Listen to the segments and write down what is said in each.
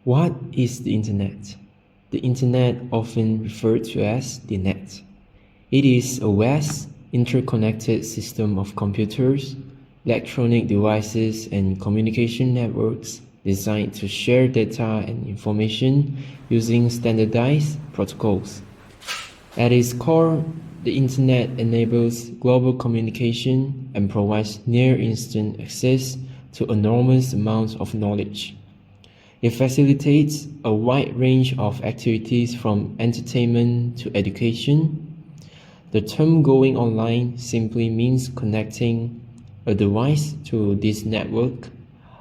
What is the Internet? The Internet, often referred to as the net. It is a vast, interconnected system of computers, electronic devices, and communication networks designed to share data and information using standardized protocols. At its core, the Internet enables global communication and provides near-instant access to enormous amounts of knowledge. It facilitates a wide range of activities from entertainment to education. The term going online simply means connecting a device to this network,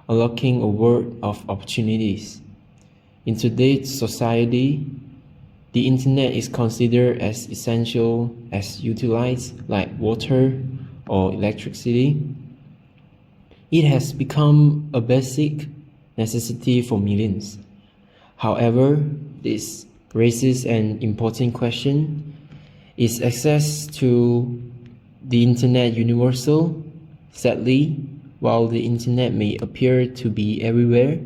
unlocking a world of opportunities. In today's society, the Internet is considered as essential as utilized like water or electricity. It has become a basic necessity for millions. However, this raises an important question. Is access to the Internet universal? Sadly, while the Internet may appear to be everywhere,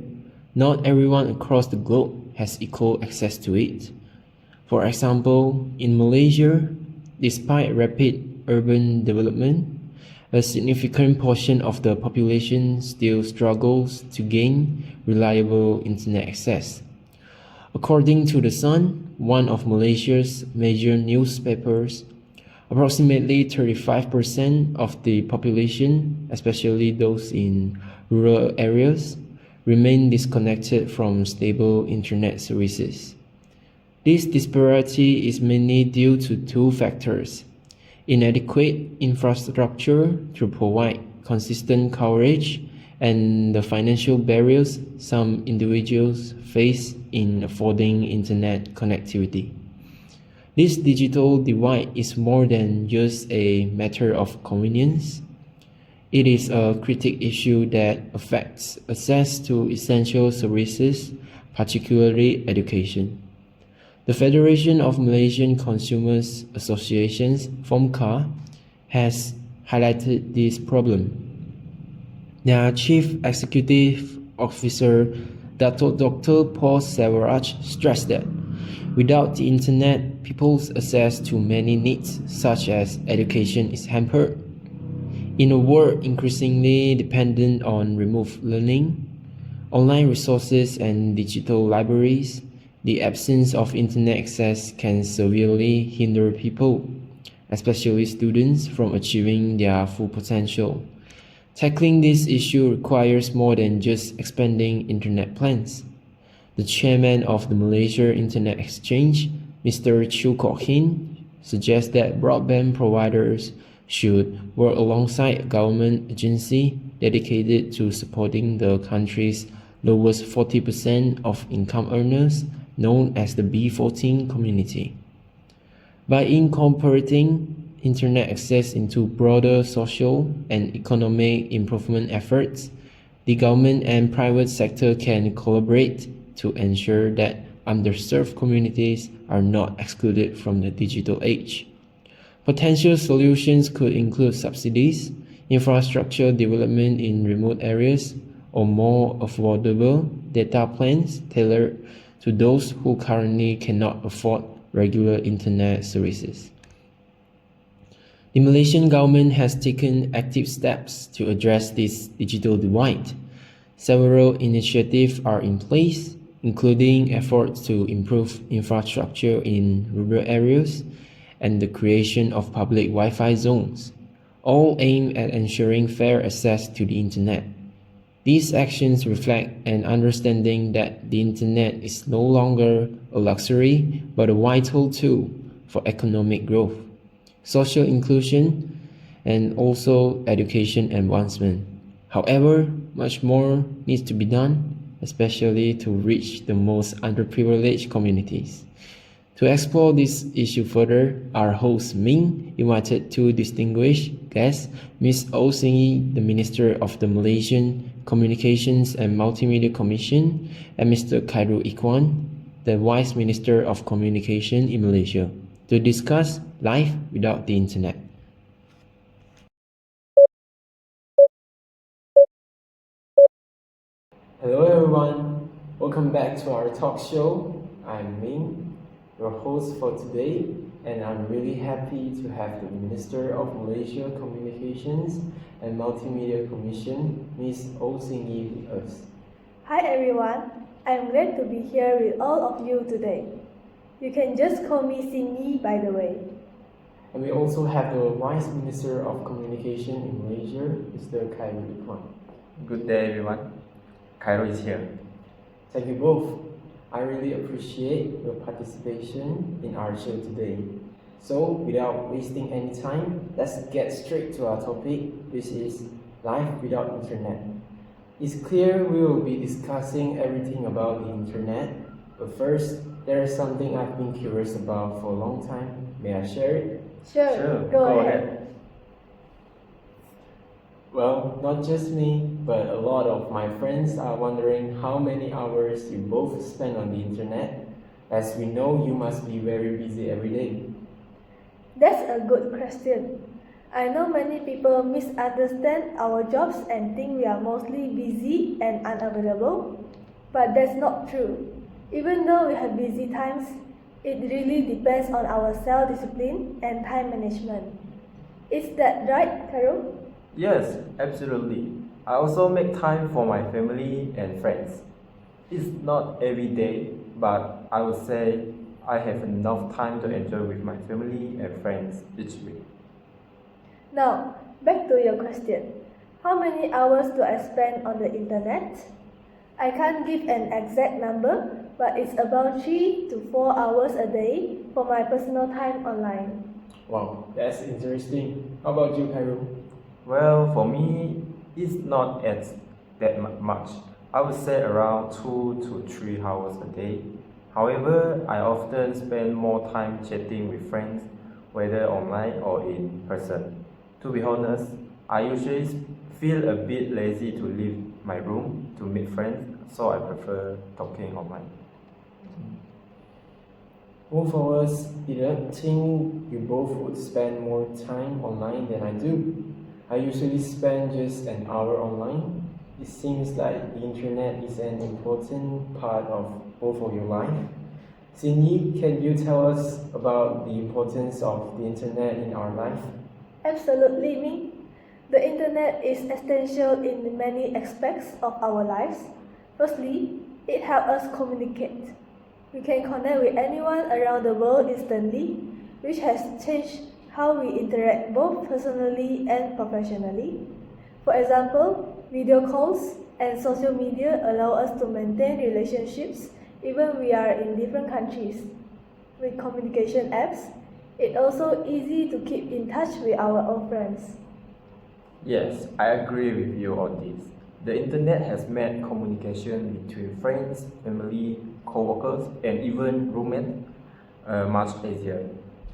not everyone across the globe has equal access to it. For example, in Malaysia, despite rapid urban development, a significant portion of the population still struggles to gain reliable Internet access. According to the TSEN, one of Malaysia's major newspapers, approximately 35% of the population, especially those in rural areas, remain disconnected from stable Internet services. This disparity is mainly due to two factors: inadequate infrastructure to provide consistent coverage, and the financial barriers some individuals face in affording Internet connectivity. This digital divide is more than just a matter of convenience. It is a critical issue that affects access to essential services, particularly education. The Federation of Malaysian Consumers Associations, FOMCA, has highlighted this problem. Their Chief Executive Officer, Dr. Paul Severaj, stressed that without the Internet, people's access to many needs, such as education, is hampered. In a world increasingly dependent on remote learning, online resources, and digital libraries, the absence of Internet access can severely hinder people, especially students, from achieving their full potential. Tackling this issue requires more than just expanding Internet plans. The chairman of the Malaysia Internet Exchange, Mr. Chew Kok Hin, suggests that broadband providers should work alongside a government agency dedicated to supporting the country's lowest 40% of income earners, known as the B14 community. By incorporating Internet access into broader social and economic improvement efforts, the government and private sector can collaborate to ensure that underserved communities are not excluded from the digital age. Potential solutions could include subsidies, infrastructure development in remote areas, or more affordable data plans tailored to those who currently cannot afford regular Internet services. The Malaysian government has taken active steps to address this digital divide. Several initiatives are in place, including efforts to improve infrastructure in rural areas and the creation of public Wi-Fi zones, all aimed at ensuring fair access to the Internet. These actions reflect an understanding that the Internet is no longer a luxury but a vital tool for economic growth, social inclusion, and also education advancement. However, much more needs to be done, especially to reach the most underprivileged communities. To explore this issue further, our host Ming invited two distinguished guests, Ms. Oh Sing-yi, the Minister of the Malaysian Communications and Multimedia Commission, and Mr. KHAIRUL, the Vice Minister of Communication in Malaysia, to discuss life without the Internet. Hello everyone, Welcome back to our talk show. I'm Ming, your host for today, and I'm really happy to have the Minister of Malaysia Communications and Multimedia Commission, Ms. Oh Sing Yi, with us. Hi everyone, I'm glad to be here with all of you today. You can just call me Sing Yi, by the way. And we also have the Vice Minister of Communication in Malaysia, Mr. KHAIRUL. Good day, everyone. KHAIRUL is here. Thank you both. I really appreciate your participation in our show today. So, without wasting any time, let's get straight to our topic, which is life without internet. It's clear we will be discussing everything about the internet, but first, there is something I've been curious about for a long time. May I share it? Sure, go ahead. Well, not just me, but a lot of my friends are wondering how many hours you both spend on the internet, as we know you must be very busy every day. That's a good question. I know many people misunderstand our jobs and think we are mostly busy and unavailable, but that's not true. Even though we have busy times, it really depends on our self-discipline and time management. Is that right, KHAIRUL? Yes, absolutely. I also make time for my family and friends. It's not every day, but I would say I have enough time to enjoy with my family and friends each week. Now, back to your question. How many hours do I spend on the internet? I can't give an exact number, but it's about 3 to 4 hours a day for my personal time online. Wow, that's interesting. How about you, KHAIRUL? Well, for me, it's not as that much. I would say around 2 to 3 hours a day. However, I often spend more time chatting with friends, whether online or in person. To be honest, I usually feel a bit lazy to leave my room to meet friends, so I prefer talking online. Both of us didn't think you both would spend more time online than I do. I usually spend just an hour online. It seems like the internet is an important part of both of your life. Sini, can you tell us about the importance of the internet in our life? Absolutely, me. The internet is essential in many aspects of our lives. Firstly, it helps us communicate. We can connect with anyone around the world instantly, which has changed how we interact both personally and professionally. For example, video calls and social media allow us to maintain relationships even we are in different countries. With communication apps, it's also easy to keep in touch with our old friends. Yes, I agree with you on this. The internet has made communication between friends, family, co-workers, and even roommates much easier.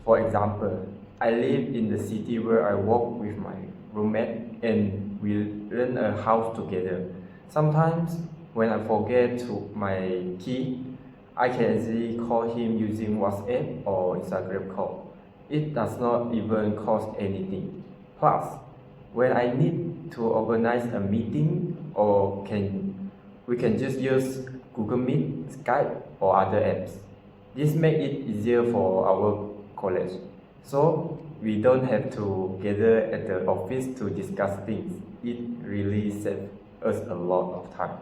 For example, I live in the city where I work with my roommate and we rent a house together. Sometimes when I forget to my key, I can easily call him using WhatsApp or Instagram call. It does not even cost anything. Plus, when I need to organize a meeting we can just use Google Meet, Skype or other apps. This makes it easier for our college. So we don't have to gather at the office to discuss things. It really saves us a lot of time.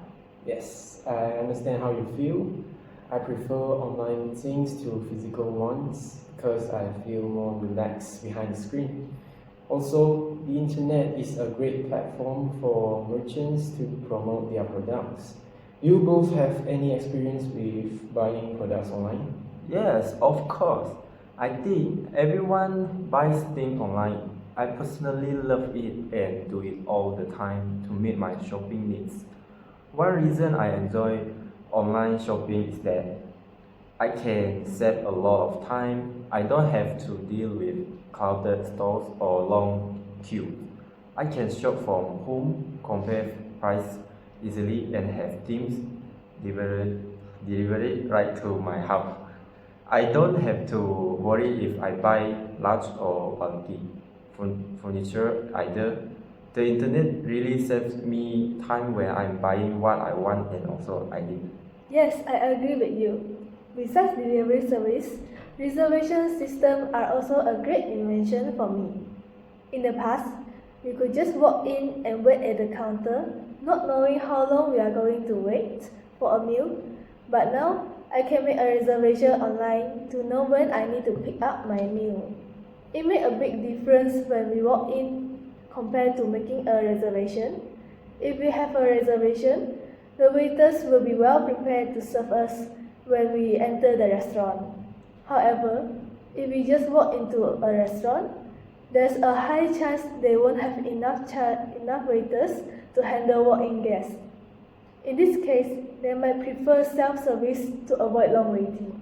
Yes, I understand how you feel. I prefer online meetings to physical ones because I feel more relaxed behind the screen. Also, the internet is a great platform for merchants to promote their products. Do you both have any experience with buying products online? Yes, of course. I think everyone buys things online. I personally love it and do it all the time to meet my shopping needs. One reason I enjoy online shopping is that I can save a lot of time. I don't have to deal with crowded stores or long queues. I can shop from home, compare price easily, and have things delivered right to my house. I don't have to worry if I buy large or bulky furniture either. The internet really saves me time when I'm buying what I want and also I need. Yes, I agree with you. Besides delivery service, reservation systems are also a great invention for me. In the past, we could just walk in and wait at the counter, not knowing how long we are going to wait for a meal. But now, I can make a reservation online to know when I need to pick up my meal. It made a big difference when we walk in compared to making a reservation. If we have a reservation, the waiters will be well prepared to serve us when we enter the restaurant. However, if we just walk into a restaurant, there's a high chance they won't have enough waiters to handle walk-in guests. In this case, they might prefer self-service to avoid long waiting.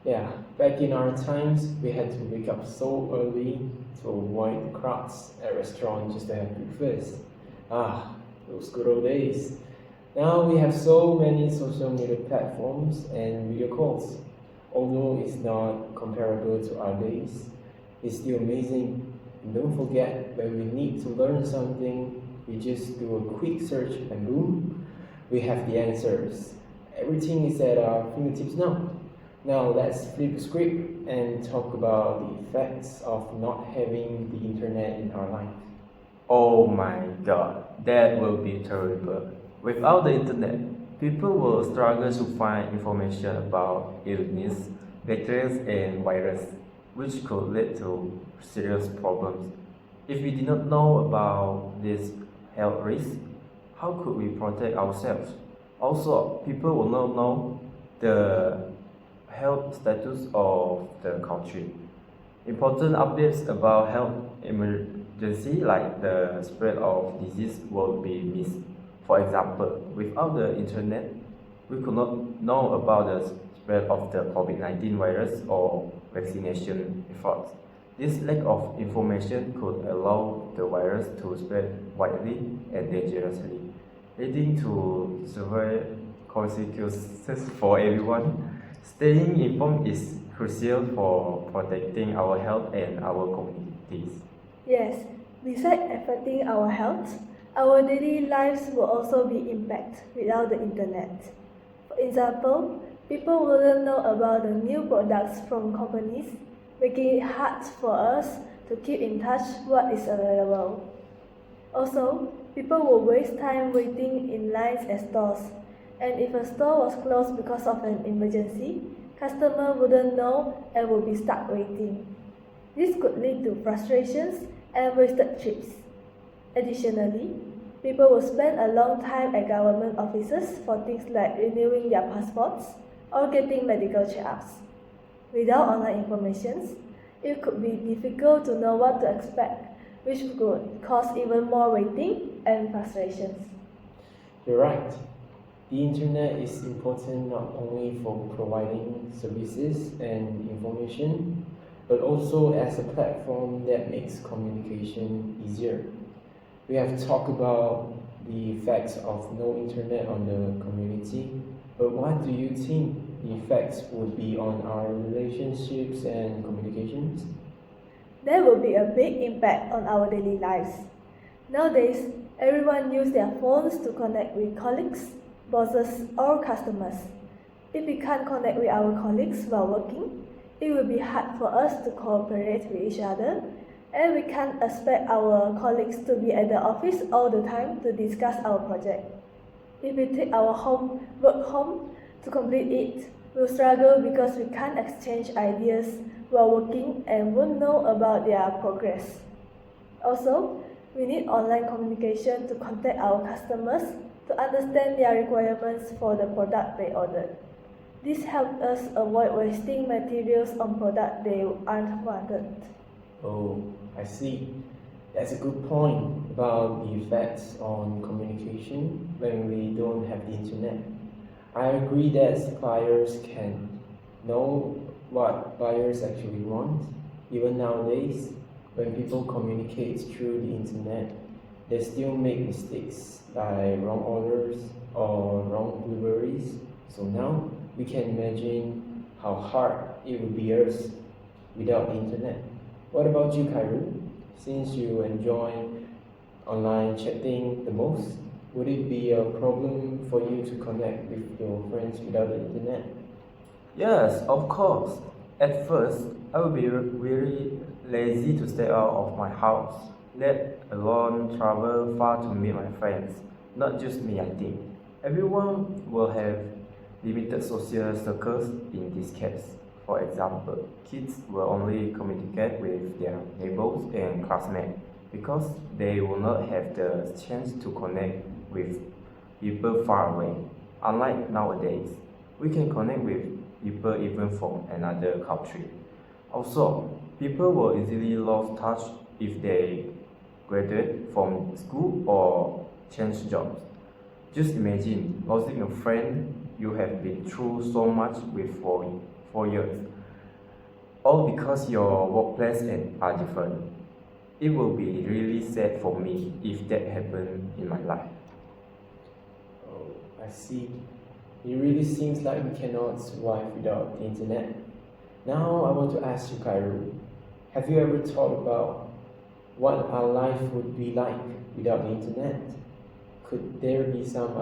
Yeah, back in our times, we had to wake up so early to avoid the crowds at restaurants just to have breakfast. Those good old days. Now we have so many social media platforms and video calls. Although it's not comparable to our days, it's still amazing. And don't forget, when we need to learn something, we just do a quick search and boom, we have the answers. Everything is at our fingertips now. Now let's flip the script and talk about the effects of not having the internet in our life. Oh my god, that will be terrible. Without the internet, people will struggle to find information about illness, bacteria, and virus, which could lead to serious problems. If we did not know about this health risk, how could we protect ourselves? Also, people will not know the health status of the country. Important updates about health emergency like the spread of disease will be missed. For example, without the internet, we could not know about the spread of the COVID-19 virus or vaccination efforts. This lack of information could allow the virus to spread widely and dangerously, leading to severe consequences for everyone. Staying informed is crucial for protecting our health and our communities. Yes, besides affecting our health, our daily lives will also be impacted without the internet. For example, people wouldn't know about the new products from companies, making it hard for us to keep in touch what is available. Also, people will waste time waiting in lines at stores, and if a store was closed because of an emergency, customers wouldn't know and would be stuck waiting. This could lead to frustrations and wasted trips. Additionally, people will spend a long time at government offices for things like renewing their passports or getting medical checkups. Without online information, it could be difficult to know what to expect, which could cause even more waiting and frustrations. You're right. The internet is important not only for providing services and information, but also as a platform that makes communication easier. We have talked about the effects of no internet on the community, but what do you think the effects would be on our relationships and communications? There will be a big impact on our daily lives. Nowadays, everyone uses their phones to connect with colleagues, bosses, or customers. If we can't connect with our colleagues while working, it will be hard for us to cooperate with each other, and we can't expect our colleagues to be at the office all the time to discuss our project. If we take our work home to complete it, we'll struggle because we can't exchange ideas while working and won't know about their progress. Also, we need online communication to contact our customers to understand their requirements for the product they ordered. This helps us avoid wasting materials on products they aren't wanted. Oh, I see. That's a good point about the effects on communication when we don't have the internet. I agree that suppliers can know what buyers actually want. Even nowadays, when people communicate through the internet, they still make mistakes by wrong orders or wrong deliveries. So now we can imagine how hard it would be us without the internet. What about you, KHAIRUL? Since you enjoy online chatting the most, Would it be a problem for you to connect with your friends without the internet? Yes, of course. At first, I would be very lazy to stay out of my house, let alone travel far to meet my friends. Not just me, I think. Everyone will have limited social circles in this case. For example, kids will only communicate with their neighbors and classmates because they will not have the chance to connect with people far away. Unlike nowadays, we can connect with people even from another country. Also, people will easily lose touch if they graduate from school or change jobs. Just imagine losing a friend you have been through so much with for 4 years, all because your workplace and are different. It will be really sad for me if that happened in my life. Oh, I see. It really seems like we cannot survive without the internet. Now I want to ask you, KHAIRUL, have you ever thought about what our life would be like without the internet? Could there be some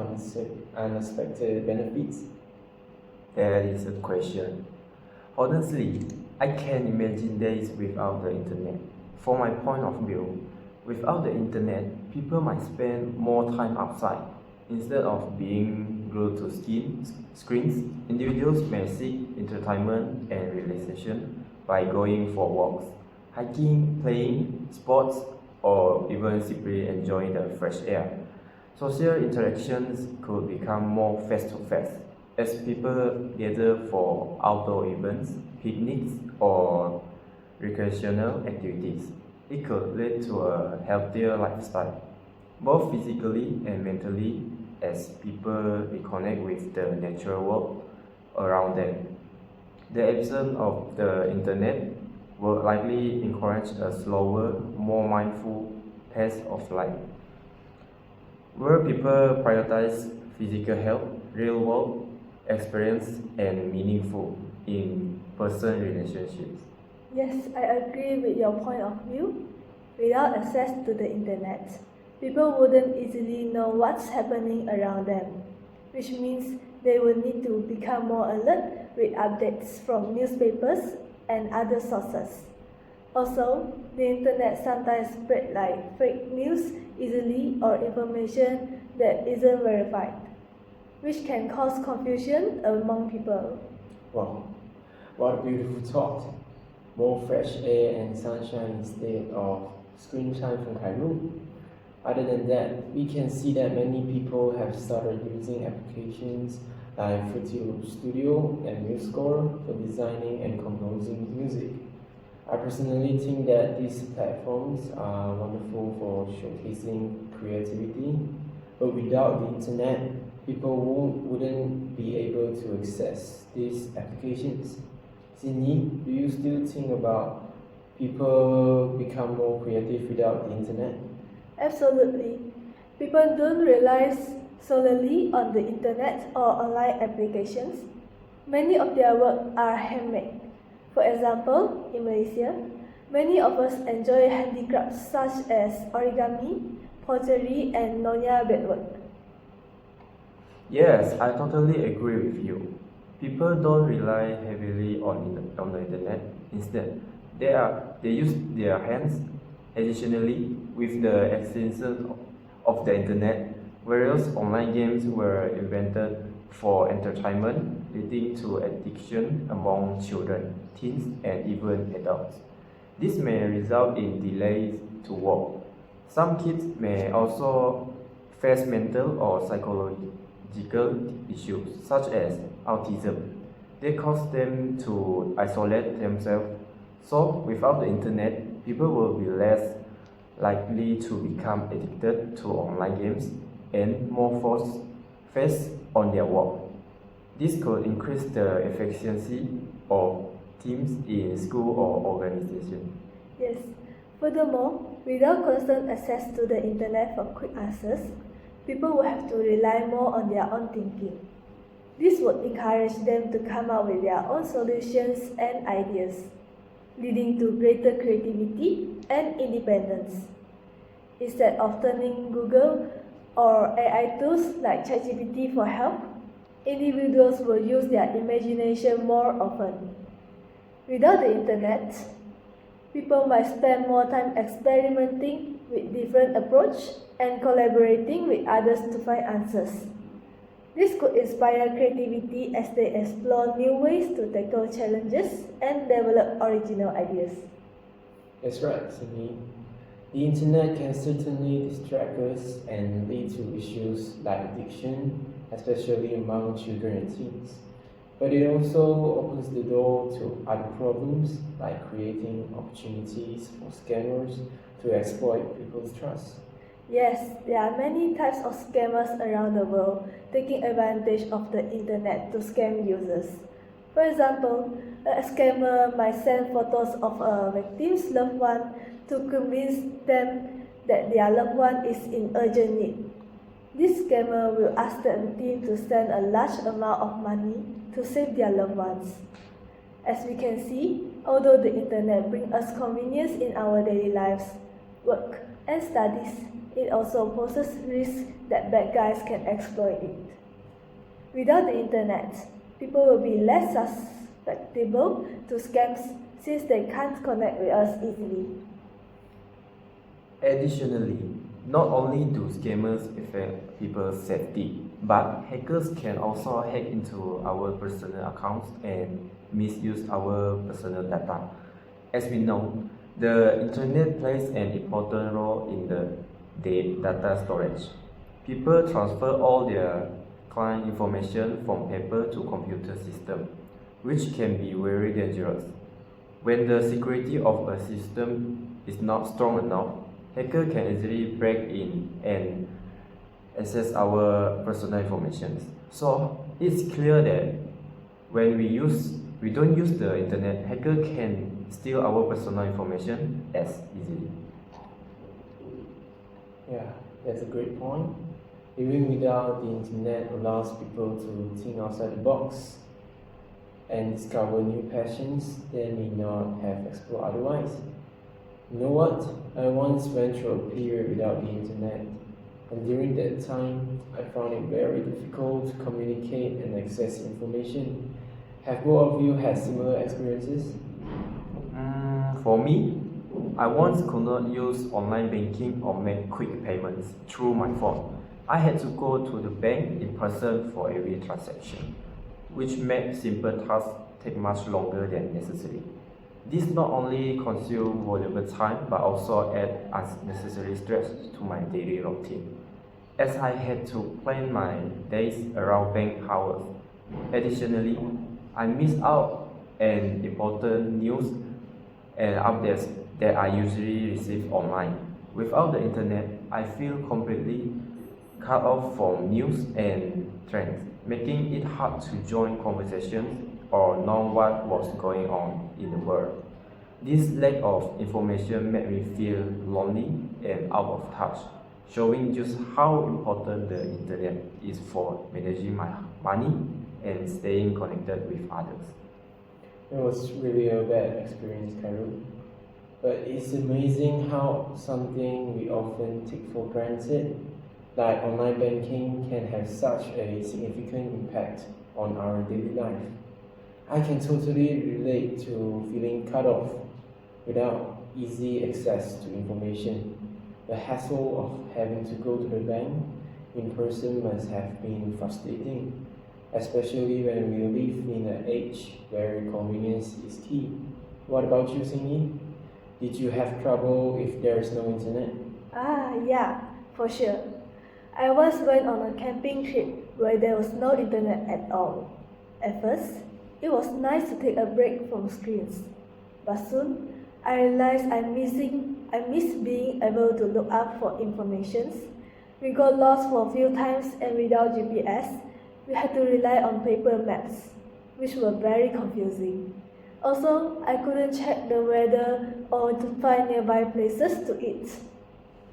unexpected benefits? That is a question. Honestly, I can imagine days without the internet. From my point of view, without the internet, people might spend more time outside. Instead of being glued to screens, individuals may seek entertainment and relaxation by going for walks, hiking, playing sports, or even simply enjoying the fresh air. Social interactions could become more face-to-face as people gather for outdoor events, picnics, or recreational activities. It could lead to a healthier lifestyle, both physically and mentally, as people reconnect with the natural world around them. The absence of the internet will likely encourage a slower, more mindful pace of life, where people prioritize physical health, real world experience, and meaningful in-person relationships. Yes, I agree with your point of view. Without access to the internet, people wouldn't easily know what's happening around them, which means they will need to become more alert with updates from newspapers and other sources. Also, the internet sometimes spread like fake news easily or information that isn't verified, which can cause confusion among people. Wow, what a beautiful thought. More fresh air and sunshine instead of screen time from KHAIRUL. Other than that, we can see that many people have started using applications like Fruity Loop Studio and MuseScore for designing and composing music. I personally think that these platforms are wonderful for showcasing creativity, but without the internet, people wouldn't be able to access these applications. Sydney, do you still think about people become more creative without the internet? Absolutely. People don't rely solely on the internet or online applications. Many of their work are handmade. For example, in Malaysia, many of us enjoy handicrafts such as origami, pottery, and Nonya bedwork. Yes, I totally agree with you. People don't rely heavily on the internet. Instead, they use their hands. Additionally, with the existence of the internet, various online games were invented for entertainment, leading to addiction among children, teens, and even adults. This may result in delays to work. Some kids may also face mental or psychological issues such as autism. They cause them to isolate themselves. So, without the internet, people will be less likely to become addicted to online games and more focused on their work. This could increase the efficiency of teams in school or organization. Yes. Furthermore, without constant access to the internet for quick answers, people will have to rely more on their own thinking. This would encourage them to come up with their own solutions and ideas, leading to greater creativity and independence. Instead of turning Google or AI tools like ChatGPT for help, individuals will use their imagination more often. Without the internet, people might spend more time experimenting with different approaches and collaborating with others to find answers. This could inspire creativity as they explore new ways to tackle challenges and develop original ideas. That's right, Sydney. The internet can certainly distract us and lead to issues like addiction, especially among children and teens. But it also opens the door to other problems like creating opportunities for scammers to exploit people's trust. Yes, there are many types of scammers around the world taking advantage of the internet to scam users. For example, a scammer might send photos of a victim's loved one to convince them that their loved one is in urgent need. This scammer will ask the victim to send a large amount of money to save their loved ones. As we can see, although the internet brings us convenience in our daily lives, work, and studies, it also poses risks that bad guys can exploit it. Without the internet, people will be less susceptible to scams since they can't connect with us easily. Additionally, not only do scammers affect people's safety, but hackers can also hack into our personal accounts and misuse our personal data. As we know, the internet plays an important role in the data storage. People transfer all their client information from paper to computer system, which can be very dangerous. When the security of a system is not strong enough, hacker can easily break in and access our personal information. So it's clear that when we don't use the internet, hacker can steal our personal information as easily. Yeah, that's a great point. Even without the internet allows people to think outside the box and discover new passions they may not have explored otherwise. You know what? I once went through a period without the internet, and during that time, I found it very difficult to communicate and access information. Have both of you had similar experiences? For me, I once could not use online banking or make quick payments through my phone. I had to go to the bank in person for every transaction, which made simple tasks take much longer than necessary. This not only consumed valuable time but also add unnecessary stress to my daily routine, as I had to plan my days around bank hours. Additionally, I missed out on important news and updates that I usually receive online. Without the internet, I feel completely cut off from news and trends, making it hard to join conversations or know what was going on in the world. This lack of information made me feel lonely and out of touch, showing just how important the internet is for managing my money and staying connected with others. It was really a bad experience, KHAIRUL. But it's amazing how something we often take for granted, like online banking, can have such a significant impact on our daily life. I can totally relate to feeling cut off without easy access to information. The hassle of having to go to the bank in person must have been frustrating, especially when we live in an age where convenience is key. What about you, Sydney? Did you have trouble if there is no internet? Yeah, for sure. I once went on a camping trip where there was no internet at all. At first, it was nice to take a break from screens, but soon I realized I miss being able to look up for information. We got lost for a few times, and without GPS, we had to rely on paper maps, which were very confusing. Also, I couldn't check the weather or to find nearby places to eat.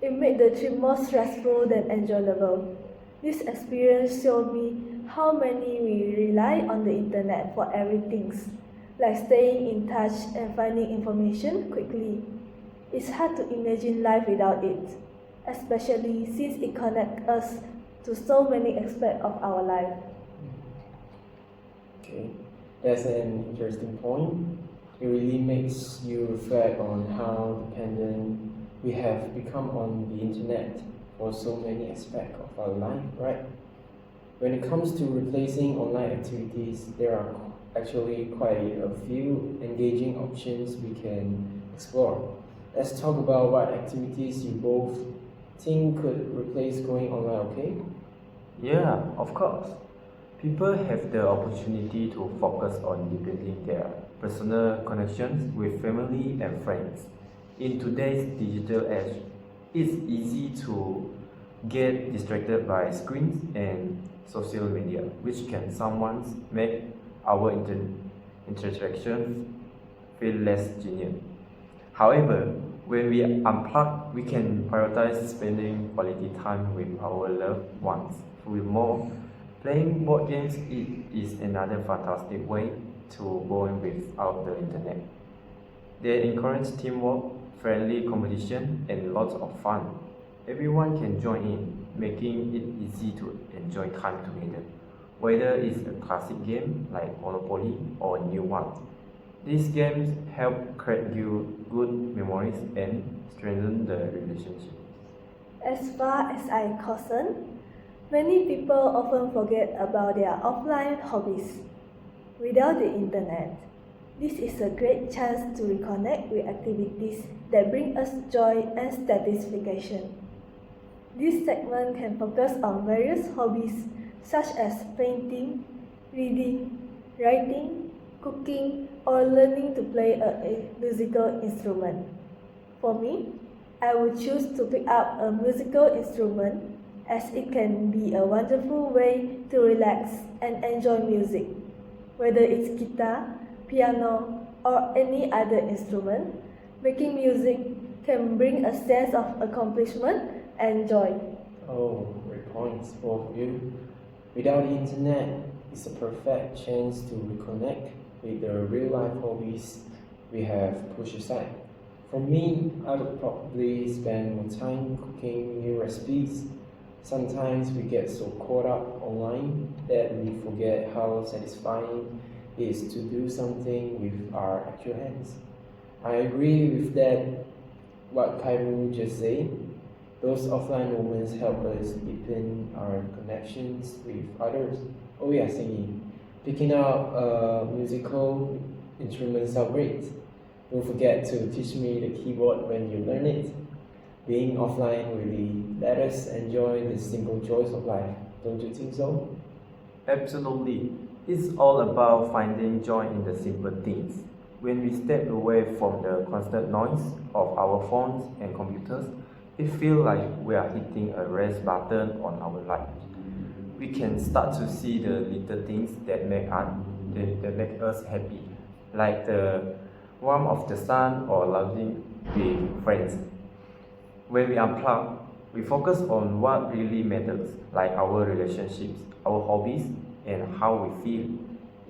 It made the trip more stressful than enjoyable. This experience showed me how many we rely on the internet for everything, like staying in touch and finding information quickly. It's hard to imagine life without it. especially since it connects us to so many aspects of our life. Okay, that's an interesting point. It really makes you reflect on how dependent we have become on the internet for so many aspects of our life, right? When it comes to replacing online activities, there are actually quite a few engaging options we can explore. Let's talk about what activities you both think could replace going online, okay? Yeah, of course. People have the opportunity to focus on deepening their personal connections with family and friends. In today's digital age, it's easy to get distracted by screens and social media, which can sometimes make our interactions feel less genuine. However, when we unplug, we can prioritize spending quality time with our loved ones. With more, playing board games is another fantastic way to bond without the internet. They encourage teamwork, friendly competition, and lots of fun. Everyone can join in, making it easy to enjoy time together, whether it's a classic game like Monopoly or a new one. These games help create good memories and strengthen the relationship. As far as I'm concerned, many people often forget about their offline hobbies. Without the internet, this is a great chance to reconnect with activities that bring us joy and satisfaction. This segment can focus on various hobbies such as painting, reading, writing, cooking, or learning to play a musical instrument. For me, I would choose to pick up a musical instrument as it can be a wonderful way to relax and enjoy music. Whether it's guitar, piano, or any other instrument, making music can bring a sense of accomplishment and joy. Oh, great points, both of you. Without the internet, it's a perfect chance to reconnect with the real life hobbies we have pushed aside. For me, I would probably spend more time cooking new recipes. Sometimes we get so caught up online that we forget how satisfying it is to do something with our actual hands. I agree with that, what KHAIRUL just said. Those offline moments help us deepen our connections with others. Oh yeah, singing. Picking up musical instruments are great. Don't forget to teach me the keyboard when you learn it. Being offline really let us enjoy the simple joys of life. Don't you think so? Absolutely. It's all about finding joy in the simple things. When we step away from the constant noise of our phones and computers, it feels like we are hitting a rest button on our life. We can start to see the little things that make us happy, like the warmth of the sun or laughing with friends. When we unplug, we focus on what really matters, like our relationships, our hobbies, and how we feel.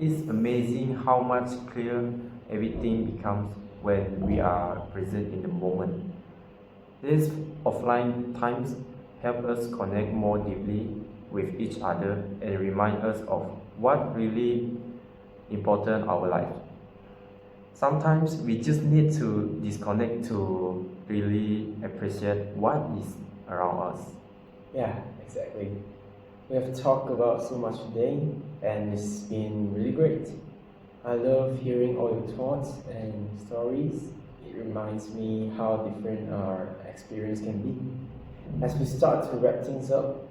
It's amazing how much clearer everything becomes when we are present in the moment. These offline times help us connect more deeply with each other and remind us of what really important our life. Sometimes we just need to disconnect to really appreciate what is around us. Yeah, exactly. We have talked about so much today, and it's been really great. I love hearing all your thoughts and stories. It reminds me how different our experience can be. As we start to wrap things up,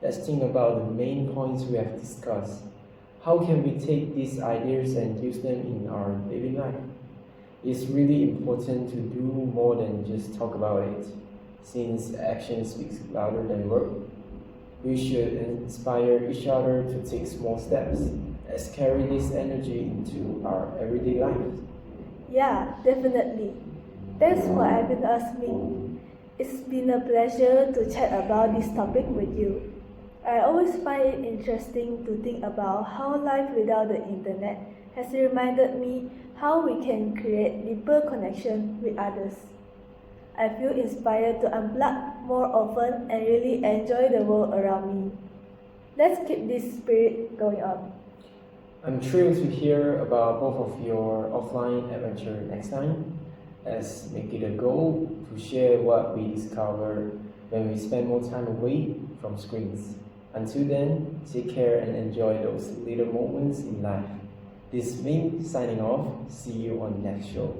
let's think about the main points we have discussed. How can we take these ideas and use them in our daily life? It's really important to do more than just talk about it, since action speaks louder than words. We should inspire each other to take small steps. Let's carry this energy into our everyday lives. Yeah, definitely. Thanks for having us, Ming. It's been a pleasure to chat about this topic with you. I always find it interesting to think about how life without the internet has reminded me how we can create deeper connection with others. I feel inspired to unplug more often and really enjoy the world around me. Let's keep this spirit going on. I'm thrilled to hear about both of your offline adventure next time. Let's make it a goal to share what we discover when we spend more time away from screens. Until then, take care and enjoy those little moments in life. This is Ming signing off. See you on the next show.